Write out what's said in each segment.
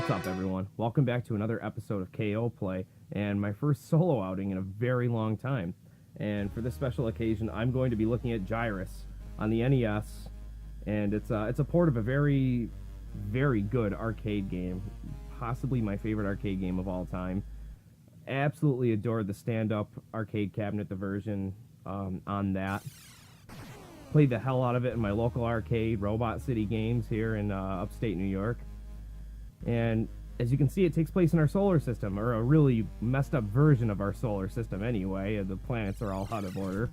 What's up, everyone? Welcome back to another episode of KO Play, and my first solo outing in a very long time. And for this special occasion, I'm going to be looking at Gyruss on the NES, and it's a port of a very, very good arcade game, possibly my favorite arcade game of all time. Absolutely adored the stand-up arcade cabinet, the version on that. Played the hell out of it in my local arcade, Robot City Games, here in upstate New York. And as you can see, it takes place in our solar system, or a really messed up version of our solar system anyway. The planets are all out of order.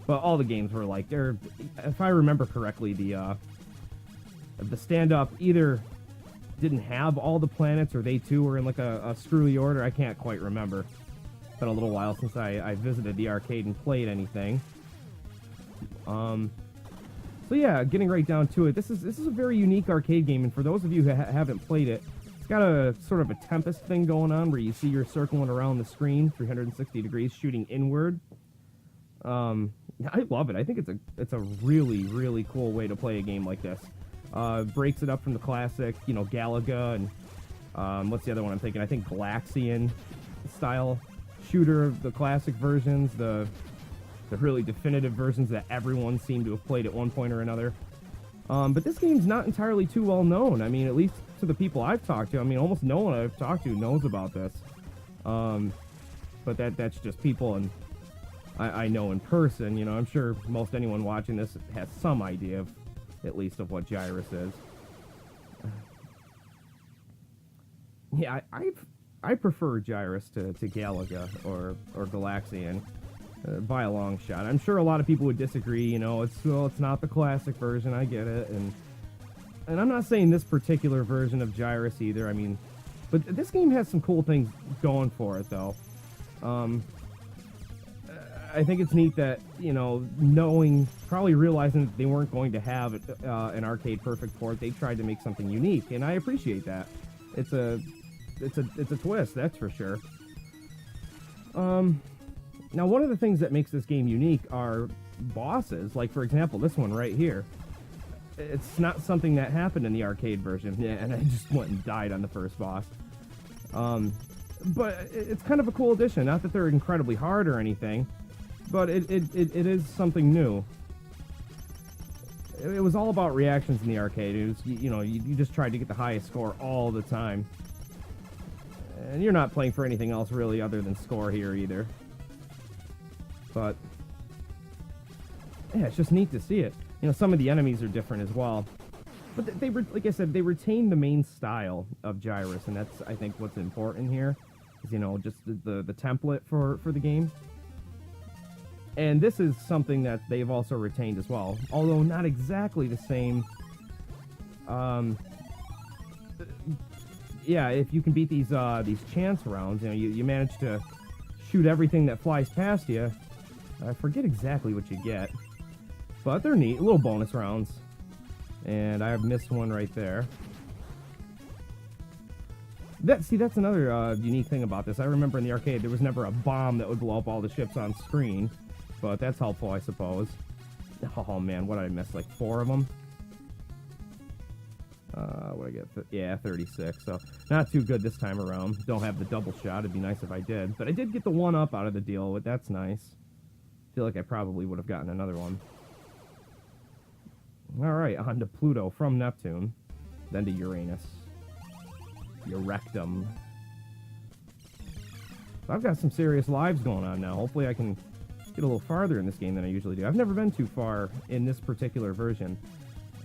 But all the games were like, if I remember correctly, the stand-up either didn't have all the planets, or they too were in like a screwy order. I can't quite remember. It's been a little while since I visited the arcade and played anything. So yeah, getting right down to it, this is a very unique arcade game, and for those of you who haven't played it, it's got a sort of a Tempest thing going on where you see you're circling around the screen 360 degrees, shooting inward. I love it. I think it's a really, really cool way to play a game like this. Breaks it up from the classic, Galaga, and what's the other one I'm thinking? I think Galaxian style shooter of the classic versions, the really definitive versions that everyone seemed to have played at one point or another. But this game's not entirely too well known. I mean, at least to the people I've talked to. I mean, almost no one I've talked to knows about this. But that's just people and I know in person. I'm sure most anyone watching this has some idea of, at least, of what Gyruss is. Yeah, I prefer Gyruss to Galaga or Galaxian. By a long shot. I'm sure a lot of people would disagree. It's not the classic version. I get it, and I'm not saying this particular version of Gyruss either. I mean, but this game has some cool things going for it, though. I think it's neat that probably realizing that they weren't going to have an arcade perfect port, they tried to make something unique, and I appreciate that. It's a twist, that's for sure. Now, one of the things that makes this game unique are bosses. Like, for example, this one right here. It's not something that happened in the arcade version. Yeah, and I just went and died on the first boss. But it's kind of a cool addition. Not that they're incredibly hard or anything, but it is something new. It was all about reactions in the arcade. It was, you just tried to get the highest score all the time. And you're not playing for anything else really other than score here either. But yeah, it's just neat to see it. Some of the enemies are different as well. But they were, like I said, they retain the main style of Gyruss, and that's, I think, what's important here. Is, just the template for the game. And this is something that they've also retained as well, although not exactly the same. Yeah, if you can beat these chance rounds, you manage to shoot everything that flies past you. I forget exactly what you get, but they're neat, little bonus rounds. And I have missed one right there. That's another unique thing about this. I remember in the arcade there was never a bomb that would blow up all the ships on screen, but that's helpful, I suppose. Oh man, what did I miss? Like 4 of them? What I get? Yeah, 36. So not too good this time around. Don't have the double shot. It'd be nice if I did, but I did get the 1-up out of the deal. But that's nice. Feel like I probably would have gotten another one. Alright, on to Pluto from Neptune. Then to Uranus. Eurectum. So I've got some serious lives going on now. Hopefully I can get a little farther in this game than I usually do. I've never been too far in this particular version.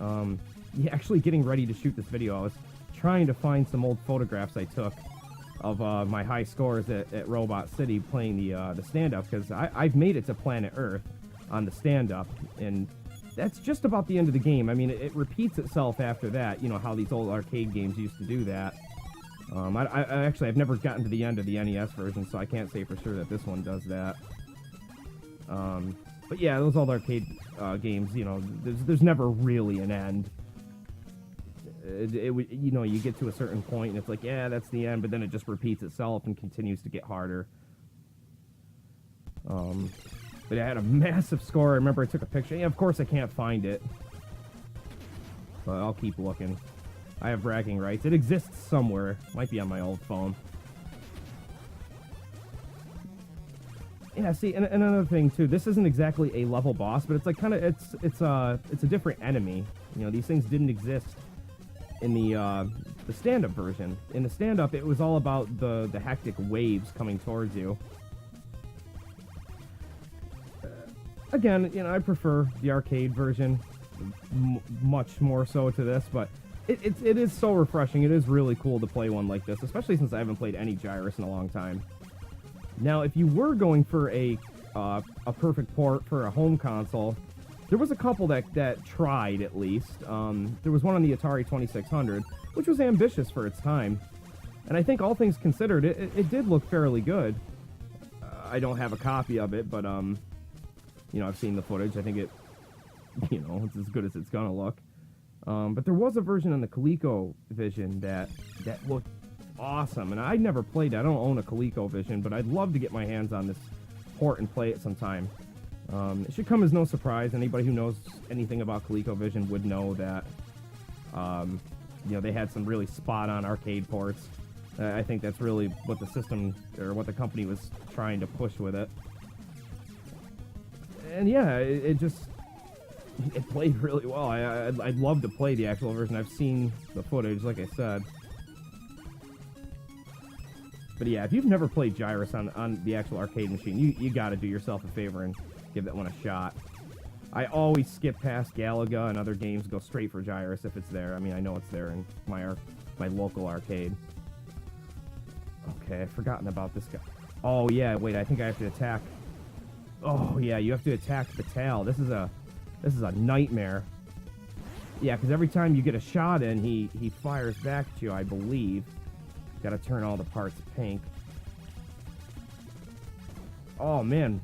Yeah, actually getting ready to shoot this video, I was trying to find some old photographs I took of my high scores at Robot City playing the stand-up, because I've made it to Planet Earth on the stand-up, and that's just about the end of the game. I mean, it repeats itself after that, how these old arcade games used to do that. I've never gotten to the end of the NES version, so I can't say for sure that this one does that. But yeah, those old arcade games, there's never really an end. You get to a certain point and it's like, yeah, that's the end, but then it just repeats itself and continues to get harder. But I had a massive score. I remember I took a picture. Yeah, of course I can't find it, but I'll keep looking. I have bragging rights. It exists somewhere. Might be on my old phone. Yeah, see, and another thing too. This isn't exactly a level boss, but it's like kind of it's a different enemy. You know, these things didn't exist in the stand-up version. In the stand-up, it was all about the hectic waves coming towards you. Again, you know, I prefer the arcade version much more so to this, but it is so refreshing. It is really cool to play one like this, especially since I haven't played any Gyruss in a long time. Now, if you were going for a perfect port for a home console, there was a couple that tried, at least. There was one on the Atari 2600, which was ambitious for its time. And I think all things considered, it did look fairly good. I don't have a copy of it, but, you know, I've seen the footage. I think it, you know, it's as good as it's gonna look. But there was a version on the ColecoVision that looked awesome, and I never played it. I don't own a ColecoVision, but I'd love to get my hands on this port and play it sometime. It should come as no surprise. Anybody who knows anything about ColecoVision would know that, you know, they had some really spot-on arcade ports. I think that's really what the system, or what the company was trying to push with it. And yeah, it played really well. I'd love to play the actual version. I've seen the footage, like I said. But yeah, if you've never played Gyruss on the actual arcade machine, you gotta do yourself a favor and give that one a shot. I always skip past Galaga and other games, go straight for Gyruss if it's there. I mean, I know it's there in my local arcade. Okay, I've forgotten about this guy. Oh yeah, wait, I think I have to attack. Oh yeah, you have to attack the tail. This is a nightmare. Yeah, because every time you get a shot in, he fires back at you, I believe. Gotta turn all the parts pink. Oh, man.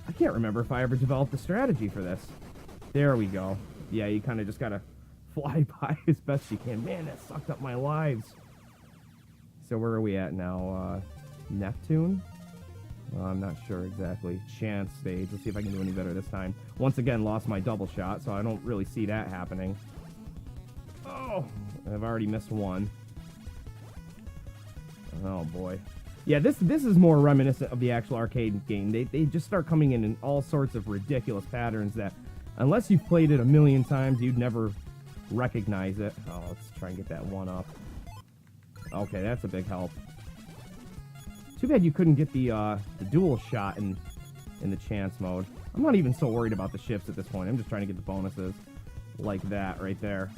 I can't remember if I ever developed a strategy for this. There we go. Yeah, you kind of just gotta fly by as best you can. Man, that sucked up my lives. So where are we at now? Neptune? I'm not sure exactly. Chance stage. Let's see if I can do any better this time. Once again, lost my double shot, so I don't really see that happening. Oh! I've already missed one. Oh boy. Yeah, this is more reminiscent of the actual arcade game. They just start coming in all sorts of ridiculous patterns that, unless you've played it a million times, you'd never recognize it. Oh, let's try and get that one up. Okay, that's a big help. Too bad you couldn't get the dual shot in the chance mode. I'm not even so worried about the shifts at this point. I'm just trying to get the bonuses like that right there.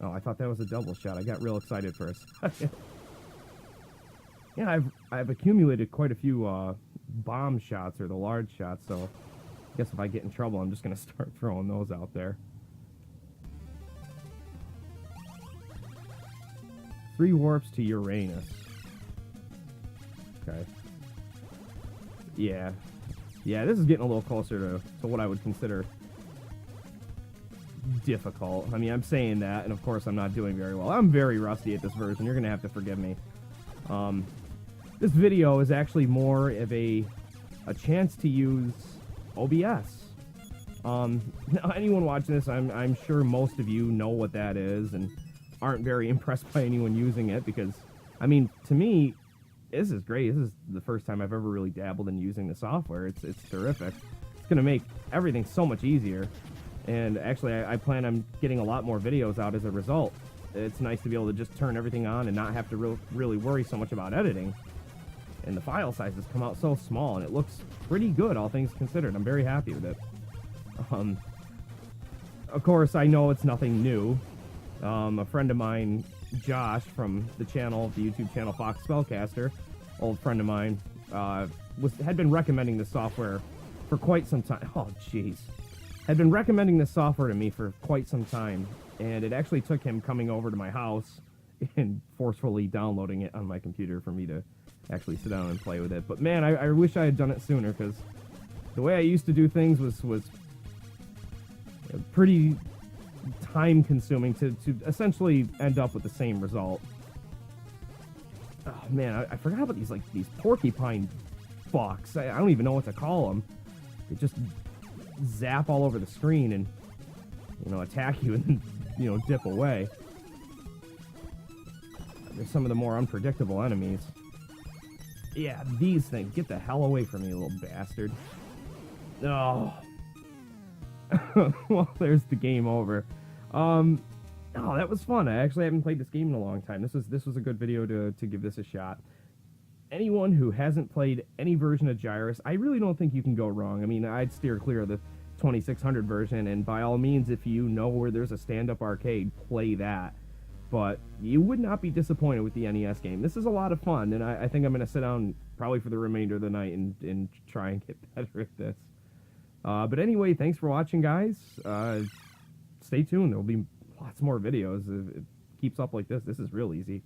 Oh, I thought that was a double shot. I got real excited for a second. Yeah, I've accumulated quite a few bomb shots, or the large shots, so I guess if I get in trouble, I'm just going to start throwing those out there. 3 warps to Uranus. Okay. Yeah. Yeah, this is getting a little closer to what I would consider difficult. I mean, I'm saying that, and of course I'm not doing very well. I'm very rusty at this version. You're gonna have to forgive me. This video is actually more of a chance to use OBS. Now, anyone watching this, I'm sure most of you know what that is and aren't very impressed by anyone using it, because, I mean, to me, this is great. This is the first time I've ever really dabbled in using the software. It's terrific. It's gonna make everything so much easier. And actually, I plan on getting a lot more videos out as a result. It's nice to be able to just turn everything on and not have to really worry so much about editing. And the file sizes come out so small, and it looks pretty good, all things considered. I'm very happy with it. Of course, I know it's nothing new. A friend of mine, Josh, from the YouTube channel Fox Spellcaster, old friend of mine, had been recommending this software for quite some time. Oh, jeez. Had been recommending this software to me for quite some time, and it actually took him coming over to my house and forcefully downloading it on my computer for me to actually sit down and play with it. But man, I wish I had done it sooner, because the way I used to do things was pretty time-consuming to essentially end up with the same result. Oh man, I forgot about these porcupine fucks. I don't even know what to call them. They just zap all over the screen, and you know, attack you and then, you know, dip away. They're some of the more unpredictable enemies. Yeah, these things. Get the hell away from me, you little bastard. Oh. Well, there's the game over. Oh, that was fun. I actually haven't played this game in a long time. This was a good video to give this a shot. Anyone who hasn't played any version of Gyruss, I really don't think you can go wrong. I mean, I'd steer clear of the 2600 version, and by all means, if you know where there's a stand-up arcade, play that. But you would not be disappointed with the NES game. This is a lot of fun, and I think I'm going to sit down probably for the remainder of the night and try and get better at this. But anyway, thanks for watching, guys. Stay tuned. There will be lots more videos. If it keeps up like this, this is real easy.